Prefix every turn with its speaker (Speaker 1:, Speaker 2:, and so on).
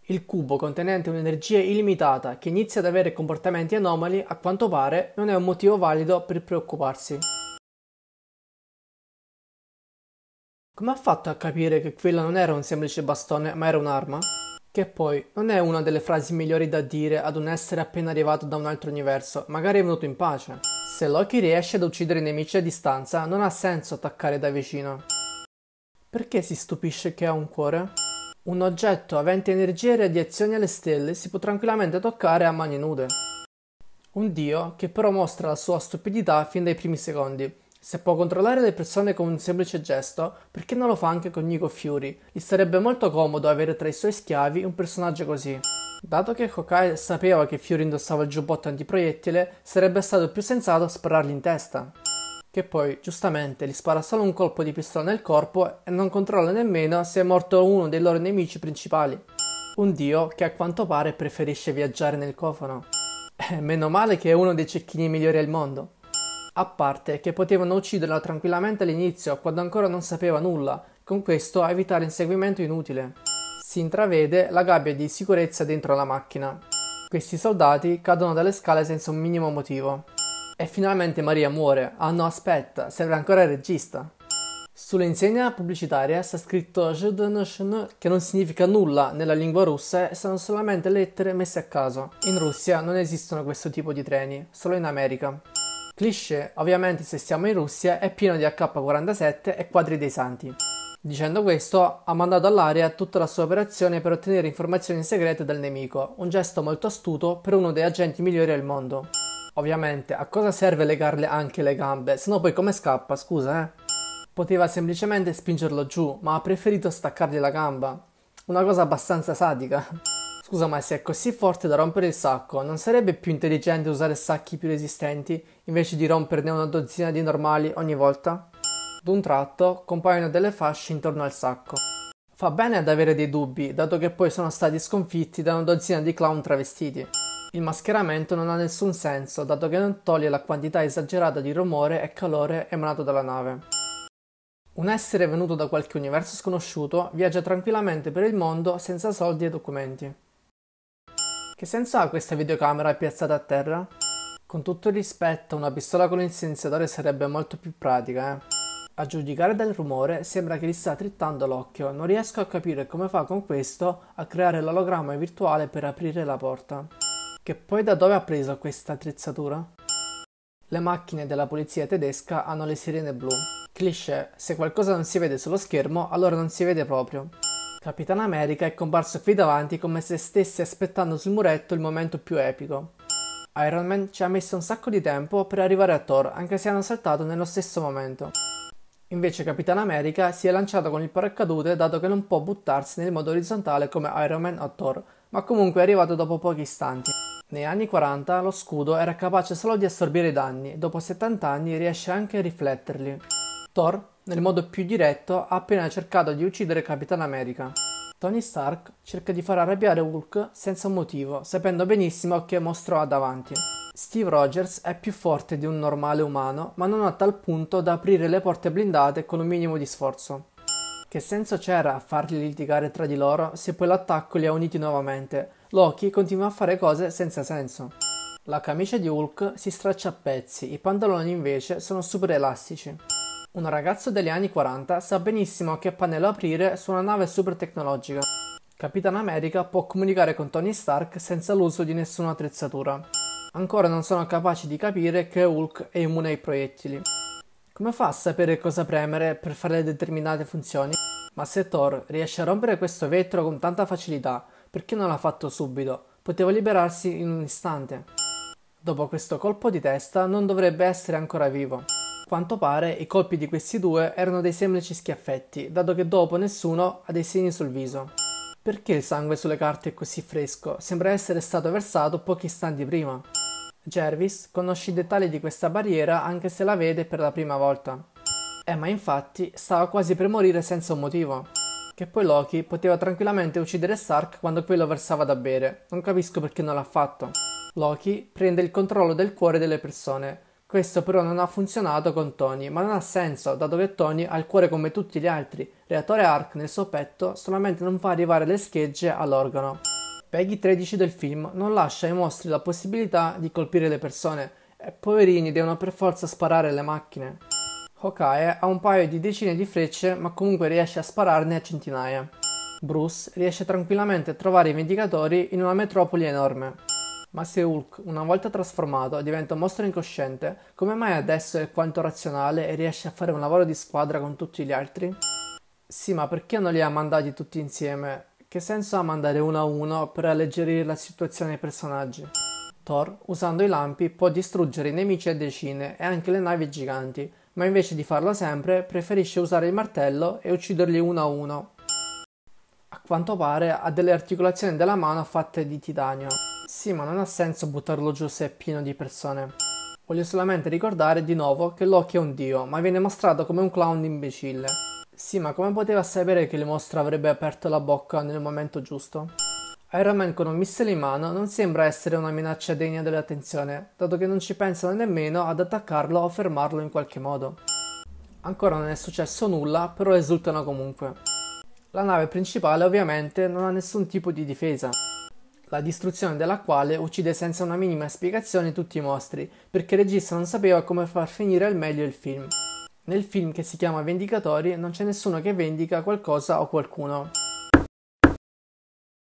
Speaker 1: Il cubo contenente un'energia illimitata che inizia ad avere comportamenti anomali, a quanto pare, non è un motivo valido per preoccuparsi. Come ha fatto a capire che quello non era un semplice bastone, ma era un'arma? Che poi non è una delle frasi migliori da dire ad un essere appena arrivato da un altro universo, magari è venuto in pace. Se Loki riesce ad uccidere i nemici a distanza, non ha senso attaccare da vicino. Perché si stupisce che ha un cuore? Un oggetto avente energia e radiazioni alle stelle si può tranquillamente toccare a mani nude. Un dio che però mostra la sua stupidità fin dai primi secondi. Se può controllare le persone con un semplice gesto, perché non lo fa anche con Nico Fury? Gli sarebbe molto comodo avere tra i suoi schiavi un personaggio così. Dato che Hawkeye sapeva che Fury indossava il giubbotto antiproiettile, sarebbe stato più sensato sparargli in testa. Che poi, giustamente, gli spara solo un colpo di pistola nel corpo e non controlla nemmeno se è morto uno dei loro nemici principali. Un dio che a quanto pare preferisce viaggiare nel cofano. Meno male che è uno dei cecchini migliori al mondo. A parte che potevano ucciderla tranquillamente all'inizio, quando ancora non sapeva nulla, con questo a evitare inseguimento inutile. Si intravede la gabbia di sicurezza dentro la macchina. Questi soldati cadono dalle scale senza un minimo motivo. E finalmente Maria muore. Ah no, aspetta, serve ancora il regista. Sull'insegna pubblicitaria sta scritto JDNSHN, che non significa nulla nella lingua russa e sono solamente lettere messe a caso. In Russia non esistono questo tipo di treni, solo in America. Cliché, ovviamente se siamo in Russia, è pieno di AK-47 e quadri dei santi. Dicendo questo, ha mandato all'aria tutta la sua operazione per ottenere informazioni segrete dal nemico, un gesto molto astuto per uno dei agenti migliori al mondo. Ovviamente, a cosa serve legarle anche le gambe? Se no poi come scappa, scusa, Poteva semplicemente spingerlo giù, ma ha preferito staccargli la gamba. Una cosa abbastanza sadica. Scusa, ma se è così forte da rompere il sacco, non sarebbe più intelligente usare sacchi più resistenti invece di romperne una dozzina di normali ogni volta? D'un tratto compaiono delle fasce intorno al sacco. Fa bene ad avere dei dubbi, dato che poi sono stati sconfitti da una dozzina di clown travestiti. Il mascheramento non ha nessun senso, dato che non toglie la quantità esagerata di rumore e calore emanato dalla nave. Un essere venuto da qualche universo sconosciuto viaggia tranquillamente per il mondo senza soldi e documenti. Che senso ha questa videocamera piazzata a terra? Con tutto il rispetto, una pistola con il silenziatore sarebbe molto più pratica, A giudicare dal rumore, sembra che gli sta trittando l'occhio. Non riesco a capire come fa con questo a creare l'ologramma virtuale per aprire la porta. Che poi da dove ha preso questa attrezzatura? Le macchine della polizia tedesca hanno le sirene blu. Cliché, se qualcosa non si vede sullo schermo, allora non si vede proprio. Capitan America è comparso qui davanti come se stesse aspettando sul muretto il momento più epico. Iron Man ci ha messo un sacco di tempo per arrivare a Thor, anche se hanno saltato nello stesso momento. Invece Capitan America si è lanciato con il paracadute dato che non può buttarsi nel modo orizzontale come Iron Man o Thor, ma comunque è arrivato dopo pochi istanti. Negli anni 40 lo scudo era capace solo di assorbire i danni, dopo 70 anni riesce anche a rifletterli. Thor, nel modo più diretto, ha appena cercato di uccidere Capitan America. Tony Stark cerca di far arrabbiare Hulk senza un motivo, sapendo benissimo che mostro ha davanti. Steve Rogers è più forte di un normale umano, ma non a tal punto da aprire le porte blindate con un minimo di sforzo. Che senso c'era a farli litigare tra di loro se poi l'attacco li ha uniti nuovamente? Loki continua a fare cose senza senso. La camicia di Hulk si straccia a pezzi, i pantaloni invece sono super elastici. Un ragazzo degli anni 40 sa benissimo che pannello aprire su una nave super tecnologica. Capitan America può comunicare con Tony Stark senza l'uso di nessuna attrezzatura. Ancora non sono capaci di capire che Hulk è immune ai proiettili. Come fa a sapere cosa premere per fare determinate funzioni? Ma se Thor riesce a rompere questo vetro con tanta facilità, perché non l'ha fatto subito? Poteva liberarsi in un istante. Dopo questo colpo di testa non dovrebbe essere ancora vivo. A quanto pare i colpi di questi due erano dei semplici schiaffetti, dato che dopo nessuno ha dei segni sul viso. Perché il sangue sulle carte è così fresco? Sembra essere stato versato pochi istanti prima. Jarvis conosce i dettagli di questa barriera anche se la vede per la prima volta. Ma infatti stava quasi per morire senza un motivo. Che poi Loki poteva tranquillamente uccidere Stark quando quello versava da bere. Non capisco perché non l'ha fatto. Loki prende il controllo del cuore delle persone. Questo però non ha funzionato con Tony, ma non ha senso, dato che Tony ha il cuore come tutti gli altri. Reattore Arc nel suo petto, solamente non fa arrivare le schegge all'organo. PEGI 13 del film non lascia ai mostri la possibilità di colpire le persone e poverini devono per forza sparare alle macchine. Hawkeye ha un paio di decine di frecce ma comunque riesce a spararne a centinaia. Bruce riesce tranquillamente a trovare i Vendicatori in una metropoli enorme. Ma se Hulk, una volta trasformato, diventa un mostro incosciente, come mai adesso è quanto razionale e riesce a fare un lavoro di squadra con tutti gli altri? Sì, ma perché non li ha mandati tutti insieme? Che senso ha mandare uno a uno per alleggerire la situazione ai personaggi? Thor, usando i lampi, può distruggere i nemici a decine e anche le navi giganti, ma invece di farlo sempre, preferisce usare il martello e ucciderli uno a uno. A quanto pare ha delle articolazioni della mano fatte di titanio. Sì, ma non ha senso buttarlo giù se è pieno di persone. Voglio solamente ricordare di nuovo che Loki è un dio, ma viene mostrato come un clown imbecille. Sì, ma come poteva sapere che il mostro avrebbe aperto la bocca nel momento giusto? Iron Man con un missile in mano non sembra essere una minaccia degna dell'attenzione, dato che non ci pensano nemmeno ad attaccarlo o fermarlo in qualche modo. Ancora non è successo nulla, però esultano comunque. La nave principale ovviamente non ha nessun tipo di difesa, la distruzione della quale uccide senza una minima spiegazione tutti i mostri, perché il regista non sapeva come far finire al meglio il film. Nel film che si chiama Vendicatori non c'è nessuno che vendica qualcosa o qualcuno.